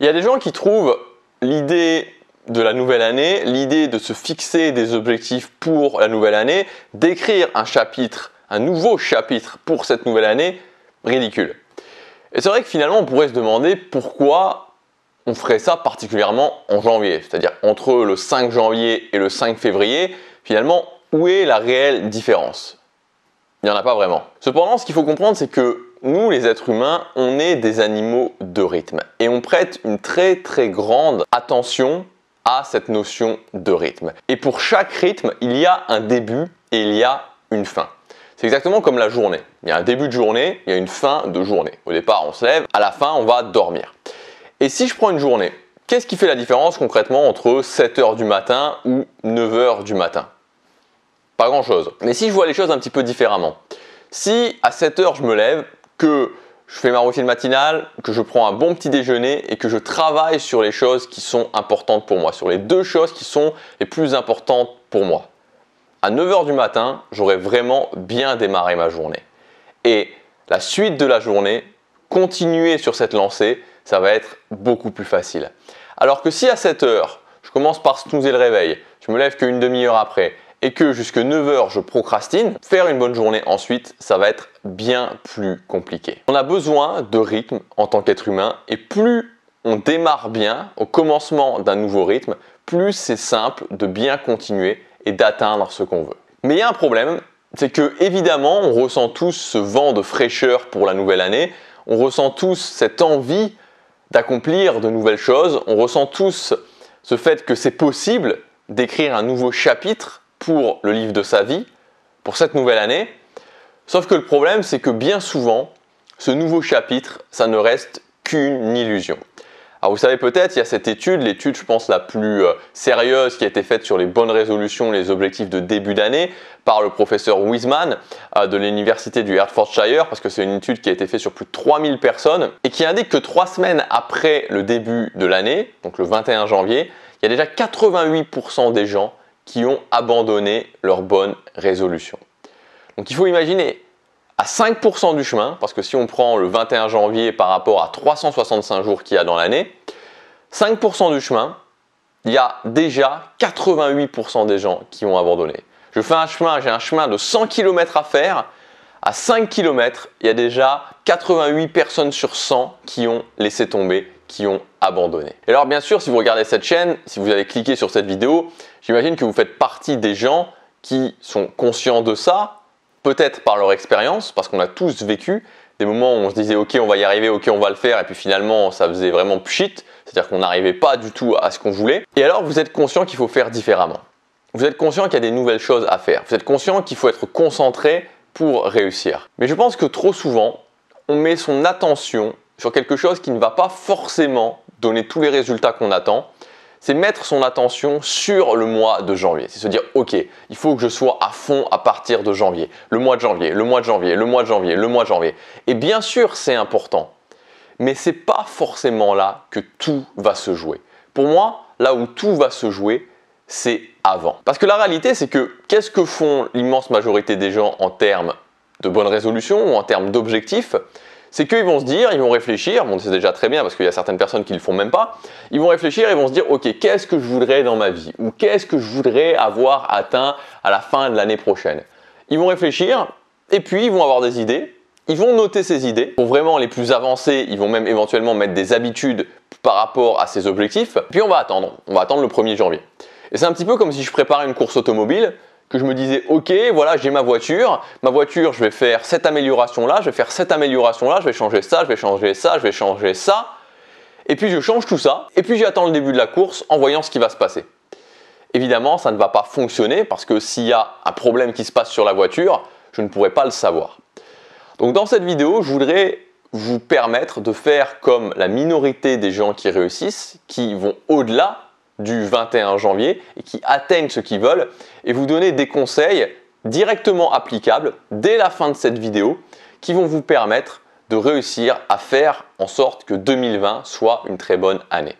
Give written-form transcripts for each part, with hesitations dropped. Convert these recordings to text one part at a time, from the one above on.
Il y a des gens qui trouvent l'idée de la nouvelle année, l'idée de se fixer des objectifs pour la nouvelle année, d'écrire un chapitre, un nouveau chapitre pour cette nouvelle année, ridicule. Et c'est vrai que finalement on pourrait se demander pourquoi on ferait ça particulièrement en janvier, c'est-à-dire entre le 5 janvier et le 5 février, finalement où est la réelle différence? Il n'y en a pas vraiment. Cependant, ce qu'il faut comprendre, c'est que nous, les êtres humains, on est des animaux de rythme et on prête une très grande attention à cette notion de rythme. Et pour chaque rythme, il y a un début et il y a une fin. C'est exactement comme la journée. Il y a un début de journée, il y a une fin de journée. Au départ, on se lève, à la fin, on va dormir. Et si je prends une journée, qu'est-ce qui fait la différence concrètement entre 7 h du matin ou 9 h du matin? Pas grand-chose. Mais si je vois les choses un petit peu différemment, si à 7 h je me lève, que je fais ma routine matinale, que je prends un bon petit déjeuner et que je travaille sur les choses qui sont importantes pour moi, sur les deux choses qui sont les plus importantes pour moi. À 9 h du matin, j'aurai vraiment bien démarré ma journée. Et la suite de la journée, continuer sur cette lancée, ça va être beaucoup plus facile. Alors que si à 7 h, je commence par snoozer le réveil, je me lève qu'une demi-heure après, et que jusque 9 h je procrastine, faire une bonne journée ensuite, ça va être bien plus compliqué. On a besoin de rythme en tant qu'être humain et plus on démarre bien au commencement d'un nouveau rythme, plus c'est simple de bien continuer et d'atteindre ce qu'on veut. Mais il y a un problème, c'est que évidemment on ressent tous ce vent de fraîcheur pour la nouvelle année, on ressent tous cette envie d'accomplir de nouvelles choses, on ressent tous ce fait que c'est possible d'écrire un nouveau chapitre pour le livre de sa vie, pour cette nouvelle année. Sauf que le problème, c'est que bien souvent, ce nouveau chapitre, ça ne reste qu'une illusion. Alors vous savez peut-être, il y a cette étude, l'étude je pense la plus sérieuse qui a été faite sur les bonnes résolutions, les objectifs de début d'année par le professeur Wiseman de l'université du Hertfordshire, parce que c'est une étude qui a été faite sur plus de 3000 personnes et qui indique que 3 semaines après le début de l'année, donc le 21 janvier, il y a déjà 88% des gens qui ont abandonné leurs bonnes résolutions. Donc il faut imaginer, à 5% du chemin, parce que si on prend le 21 janvier par rapport à 365 jours qu'il y a dans l'année, 5% du chemin, il y a déjà 88% des gens qui ont abandonné. Je fais un chemin, j'ai un chemin de 100 km à faire, à 5 km, il y a déjà 88 personnes sur 100 qui ont laissé tomber, qui ont abandonné. Et alors bien sûr, si vous regardez cette chaîne, si vous avez cliqué sur cette vidéo, j'imagine que vous faites partie des gens qui sont conscients de ça, peut-être par leur expérience, parce qu'on a tous vécu des moments où on se disait ok on va y arriver, ok on va le faire, et puis finalement ça faisait vraiment pchit, c'est-à-dire qu'on n'arrivait pas du tout à ce qu'on voulait. Et alors vous êtes conscient qu'il faut faire différemment. Vous êtes conscient qu'il y a des nouvelles choses à faire. Vous êtes conscient qu'il faut être concentré pour réussir. Mais je pense que trop souvent, on met son attention sur quelque chose qui ne va pas forcément donner tous les résultats qu'on attend. C'est mettre son attention sur le mois de janvier. C'est se dire, ok, il faut que je sois à fond à partir de janvier. Le mois de janvier, le mois de janvier, le mois de janvier, le mois de janvier. Et bien sûr, c'est important. Mais ce n'est pas forcément là que tout va se jouer. Pour moi, là où tout va se jouer, c'est avant. Parce que la réalité, c'est que qu'est-ce que font l'immense majorité des gens en termes de bonnes résolutions ou en termes d'objectifs? C'est qu'ils vont se dire, ils vont réfléchir, bon c'est déjà très bien parce qu'il y a certaines personnes qui ne le font même pas, ils vont réfléchir et vont se dire ok, qu'est-ce que je voudrais dans ma vie ou qu'est-ce que je voudrais avoir atteint à la fin de l'année prochaine. Ils vont réfléchir et puis ils vont avoir des idées, ils vont noter ces idées. Pour vraiment les plus avancés, ils vont même éventuellement mettre des habitudes par rapport à ces objectifs, puis on va attendre le 1er janvier. Et c'est un petit peu comme si je préparais une course automobile, que je me disais ok voilà j'ai ma voiture je vais faire cette amélioration là, je vais faire cette amélioration là, je vais changer ça, je vais changer ça, je vais changer ça, et puis je change tout ça, et puis j'attends le début de la course en voyant ce qui va se passer. Évidemment ça ne va pas fonctionner parce que s'il y a un problème qui se passe sur la voiture, je ne pourrai pas le savoir. Donc dans cette vidéo je voudrais vous permettre de faire comme la minorité des gens qui réussissent, qui vont au-delà du 21 janvier et qui atteignent ce qu'ils veulent, et vous donner des conseils directement applicables dès la fin de cette vidéo qui vont vous permettre de réussir à faire en sorte que 2020 soit une très bonne année.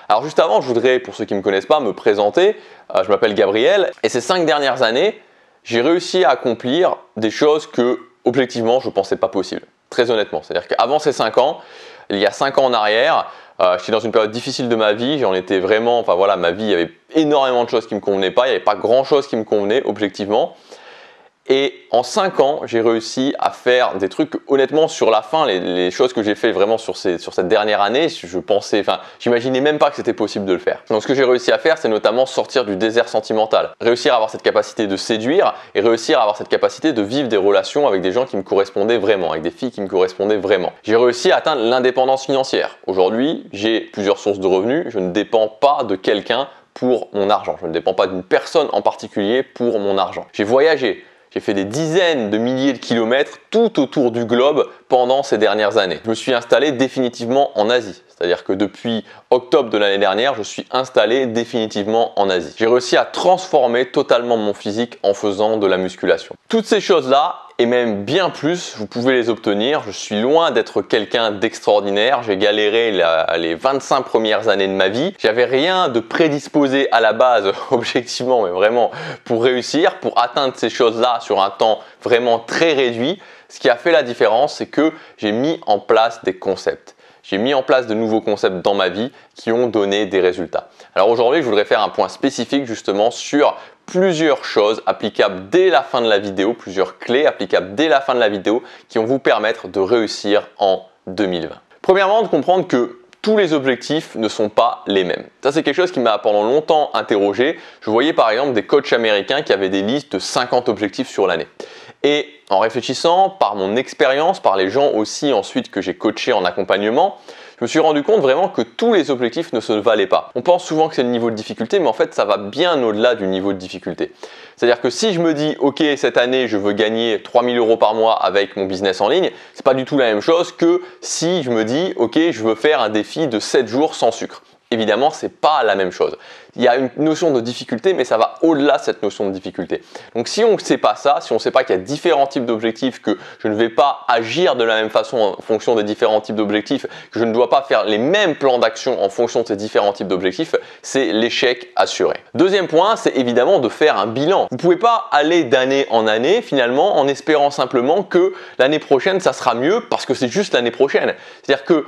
Alors juste avant, je voudrais, pour ceux qui ne me connaissent pas, me présenter. Je m'appelle Gabriel et ces 5 dernières années, j'ai réussi à accomplir des choses que, objectivement, je ne pensais pas possible. Très honnêtement, c'est-à-dire qu'avant ces 5 ans, il y a 5 ans en arrière, J'étais dans une période difficile de ma vie, j'en étais vraiment, enfin voilà, ma vie, il y avait énormément de choses qui me convenaient pas, il n'y avait pas grand chose qui me convenait objectivement. Et en 5 ans, j'ai réussi à faire des trucs, honnêtement, sur la fin, les choses que j'ai fait vraiment sur cette dernière année, j'imaginais même pas que c'était possible de le faire. Donc ce que j'ai réussi à faire, c'est notamment sortir du désert sentimental, réussir à avoir cette capacité de séduire et réussir à avoir cette capacité de vivre des relations avec des gens qui me correspondaient vraiment, avec des filles qui me correspondaient vraiment. J'ai réussi à atteindre l'indépendance financière. Aujourd'hui, j'ai plusieurs sources de revenus, je ne dépends pas de quelqu'un pour mon argent, je ne dépends pas d'une personne en particulier pour mon argent. J'ai voyagé. J'ai fait des dizaines de milliers de kilomètres tout autour du globe pendant ces dernières années. Je me suis installé définitivement en Asie. C'est-à-dire que depuis octobre de l'année dernière, je suis installé définitivement en Asie. J'ai réussi à transformer totalement mon physique en faisant de la musculation. Toutes ces choses-là, et même bien plus, vous pouvez les obtenir. Je suis loin d'être quelqu'un d'extraordinaire. J'ai galéré les 25 premières années de ma vie. J'avais rien de prédisposé à la base, objectivement, mais vraiment pour réussir, pour atteindre ces choses-là sur un temps vraiment très réduit. Ce qui a fait la différence, c'est que j'ai mis en place des concepts. J'ai mis en place de nouveaux concepts dans ma vie qui ont donné des résultats. Alors aujourd'hui, je voudrais faire un point spécifique justement sur plusieurs choses applicables dès la fin de la vidéo, plusieurs clés applicables dès la fin de la vidéo qui vont vous permettre de réussir en 2020. Premièrement, de comprendre que tous les objectifs ne sont pas les mêmes. Ça, c'est quelque chose qui m'a pendant longtemps interrogé. Je voyais par exemple des coachs américains qui avaient des listes de 50 objectifs sur l'année. Et en réfléchissant, par mon expérience, par les gens aussi ensuite que j'ai coachés en accompagnement, je me suis rendu compte vraiment que tous les objectifs ne se valaient pas. On pense souvent que c'est le niveau de difficulté, mais en fait, ça va bien au-delà du niveau de difficulté. C'est-à-dire que si je me dis, ok, cette année, je veux gagner 3000 € par mois avec mon business en ligne, c'est pas du tout la même chose que si je me dis, ok, je veux faire un défi de 7 jours sans sucre. Évidemment, c'est pas la même chose. Il y a une notion de difficulté, mais ça va au-delà de cette notion de difficulté. Donc si on ne sait pas ça, si on ne sait pas qu'il y a différents types d'objectifs, que je ne vais pas agir de la même façon en fonction des différents types d'objectifs, que je ne dois pas faire les mêmes plans d'action en fonction de ces différents types d'objectifs, c'est l'échec assuré. Deuxième point, c'est évidemment de faire un bilan. Vous ne pouvez pas aller d'année en année finalement en espérant simplement que l'année prochaine ça sera mieux parce que c'est juste l'année prochaine. C'est-à-dire que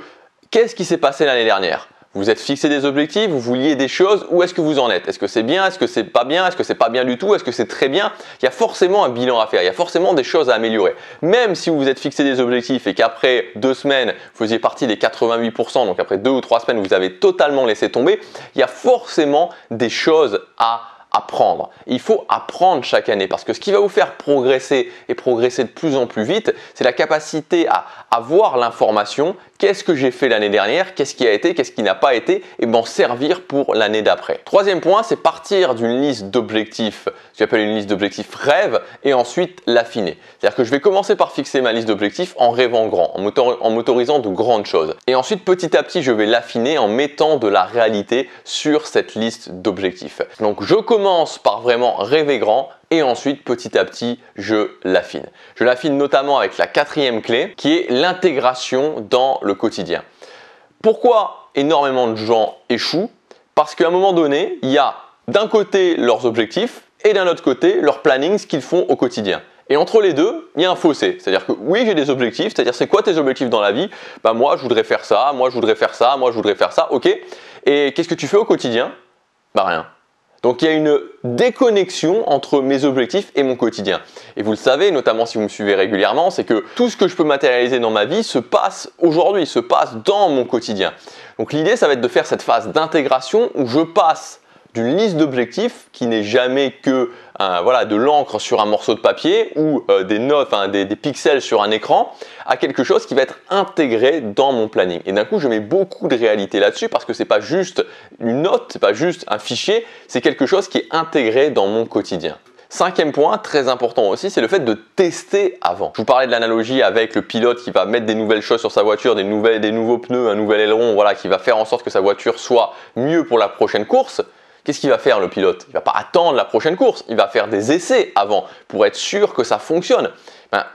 qu'est-ce qui s'est passé l'année dernière ? Vous êtes fixé des objectifs, vous vouliez des choses, où est-ce que vous en êtes? Est-ce que c'est bien? Est-ce que c'est pas bien? Est-ce que c'est pas bien du tout? Est-ce que c'est très bien? Il y a forcément un bilan à faire, il y a forcément des choses à améliorer. Même si vous vous êtes fixé des objectifs et qu'après 2 semaines, vous faisiez partie des 88%, donc après 2 ou 3 semaines, vous avez totalement laissé tomber, il y a forcément des choses à apprendre. Il faut apprendre chaque année parce que ce qui va vous faire progresser et progresser de plus en plus vite, c'est la capacité à avoir l'information. Qu'est-ce que j'ai fait l'année dernière? Qu'est-ce qui a été? Qu'est-ce qui n'a pas été? Et m'en servir pour l'année d'après. Troisième point, c'est partir d'une liste d'objectifs, ce que j'appelle une liste d'objectifs rêve, et ensuite l'affiner. C'est-à-dire que je vais commencer par fixer ma liste d'objectifs en rêvant grand, en m'autorisant de grandes choses. Et ensuite, petit à petit, je vais l'affiner en mettant de la réalité sur cette liste d'objectifs. Donc, je commence par vraiment rêver grand, et ensuite, petit à petit, je l'affine. Je l'affine notamment avec la 4e clé, qui est l'intégration dans le quotidien. Pourquoi énormément de gens échouent? Parce qu'à un moment donné, il y a d'un côté leurs objectifs et d'un autre côté leur planning, ce qu'ils font au quotidien. Et entre les deux, il y a un fossé. C'est-à-dire que oui, j'ai des objectifs. C'est-à-dire, c'est quoi tes objectifs dans la vie? Bah, moi, je voudrais faire ça, moi, je voudrais faire ça, moi, je voudrais faire ça. Ok. Et qu'est-ce que tu fais au quotidien? Bah, rien. Donc il y a une déconnexion entre mes objectifs et mon quotidien. Et vous le savez, notamment si vous me suivez régulièrement, c'est que tout ce que je peux matérialiser dans ma vie se passe aujourd'hui, se passe dans mon quotidien. Donc l'idée, ça va être de faire cette phase d'intégration où je passe d'une liste d'objectifs qui n'est jamais que de l'encre sur un morceau de papier ou des notes, des pixels sur un écran, à quelque chose qui va être intégré dans mon planning. Et d'un coup, je mets beaucoup de réalité là-dessus parce que c'est pas juste une note, c'est pas juste un fichier, c'est quelque chose qui est intégré dans mon quotidien. 5e point, très important aussi, c'est le fait de tester avant. Je vous parlais de l'analogie avec le pilote qui va mettre des nouvelles choses sur sa voiture, des nouveaux pneus, un nouvel aileron, qui va faire en sorte que sa voiture soit mieux pour la prochaine course. Qu'est-ce qu'il va faire le pilote? Il ne va pas attendre la prochaine course, il va faire des essais avant pour être sûr que ça fonctionne.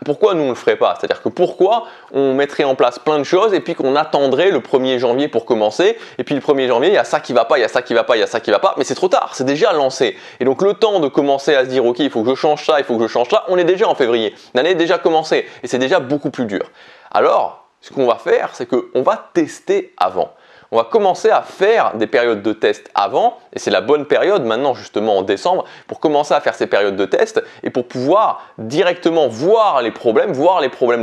Pourquoi nous on ne le ferait pas? C'est-à-dire que pourquoi on mettrait en place plein de choses et puis qu'on attendrait le 1er janvier pour commencer et puis le 1er janvier il y a ça qui va pas, il y a ça qui va pas, il y a ça qui va pas, mais c'est trop tard, c'est déjà lancé. Et donc le temps de commencer à se dire ok il faut que je change ça, il faut que je change ça, on est déjà en février, l'année est déjà commencée et c'est déjà beaucoup plus dur. Alors ce qu'on va faire c'est qu'on va tester avant. on va commencer à faire des périodes de test avant, et c'est la bonne période maintenant justement en décembre, pour commencer à faire ces périodes de test et pour pouvoir directement voir les problèmes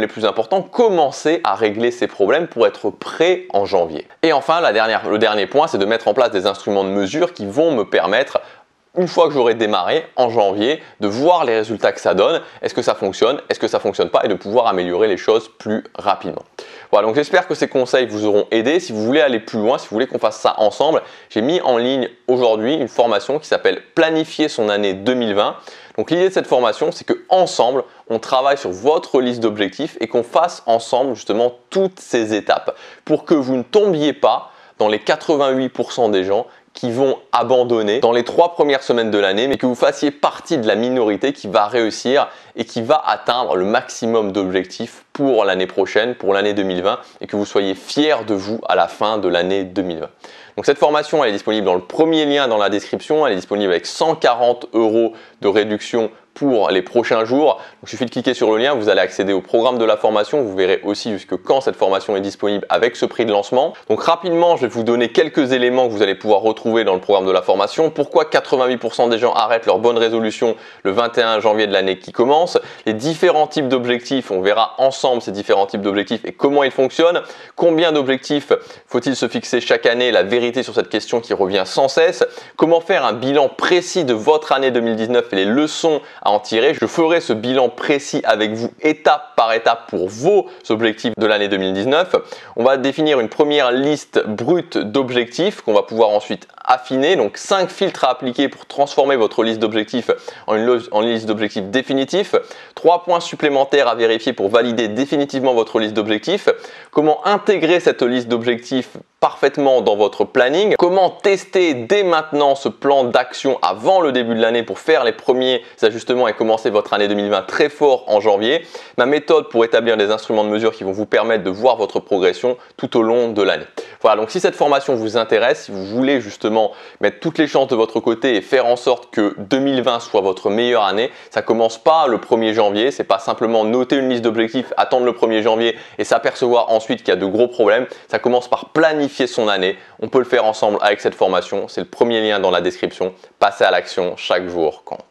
les plus importants, commencer à régler ces problèmes pour être prêt en janvier. Et enfin, le dernier point, c'est de mettre en place des instruments de mesure qui vont me permettre, une fois que j'aurai démarré en janvier, de voir les résultats que ça donne, est-ce que ça fonctionne, est-ce que ça fonctionne pas, et de pouvoir améliorer les choses plus rapidement. Voilà, donc j'espère que ces conseils vous auront aidé. Si vous voulez aller plus loin, si vous voulez qu'on fasse ça ensemble, j'ai mis en ligne aujourd'hui une formation qui s'appelle Planifier son année 2020. Donc l'idée de cette formation, c'est qu'ensemble, on travaille sur votre liste d'objectifs et qu'on fasse ensemble justement toutes ces étapes pour que vous ne tombiez pas dans les 88% des gens qui vont abandonner dans les 3 premières semaines de l'année, mais que vous fassiez partie de la minorité qui va réussir et qui va atteindre le maximum d'objectifs pour l'année prochaine, pour l'année 2020, et que vous soyez fiers de vous à la fin de l'année 2020. Donc cette formation, elle est disponible dans le premier lien dans la description, elle est disponible avec 140 € de réduction pour les prochains jours. Donc, il suffit de cliquer sur le lien, vous allez accéder au programme de la formation. Vous verrez aussi jusque quand cette formation est disponible avec ce prix de lancement. Donc rapidement, je vais vous donner quelques éléments que vous allez pouvoir retrouver dans le programme de la formation. Pourquoi 88% des gens arrêtent leur bonne résolution le 21 janvier de l'année qui commence. Les différents types d'objectifs, on verra ensemble ces différents types d'objectifs et comment ils fonctionnent. Combien d'objectifs faut-il se fixer chaque année? La vérité sur cette question qui revient sans cesse. Comment faire un bilan précis de votre année 2019 et les leçons à en tirer. Je ferai ce bilan précis avec vous étape par étape pour vos objectifs de l'année 2019. On va définir une première liste brute d'objectifs qu'on va pouvoir ensuite affiner. Donc 5 filtres à appliquer pour transformer votre liste d'objectifs en une liste d'objectifs définitifs. 3 points supplémentaires à vérifier pour valider définitivement votre liste d'objectifs. Comment intégrer cette liste d'objectifs parfaitement dans votre planning. Comment tester dès maintenant ce plan d'action avant le début de l'année pour faire les premiers ajustements et commencer votre année 2020 très fort en janvier. Ma méthode pour établir des instruments de mesure qui vont vous permettre de voir votre progression tout au long de l'année. Voilà, donc si cette formation vous intéresse, si vous voulez justement mettre toutes les chances de votre côté et faire en sorte que 2020 soit votre meilleure année, ça commence pas le 1er janvier, c'est pas simplement noter une liste d'objectifs, attendre le 1er janvier et s'apercevoir ensuite qu'il y a de gros problèmes. Ça commence par planifier son année. On peut le faire ensemble avec cette formation. C'est le premier lien dans la description. Passez à l'action, chaque jour compte.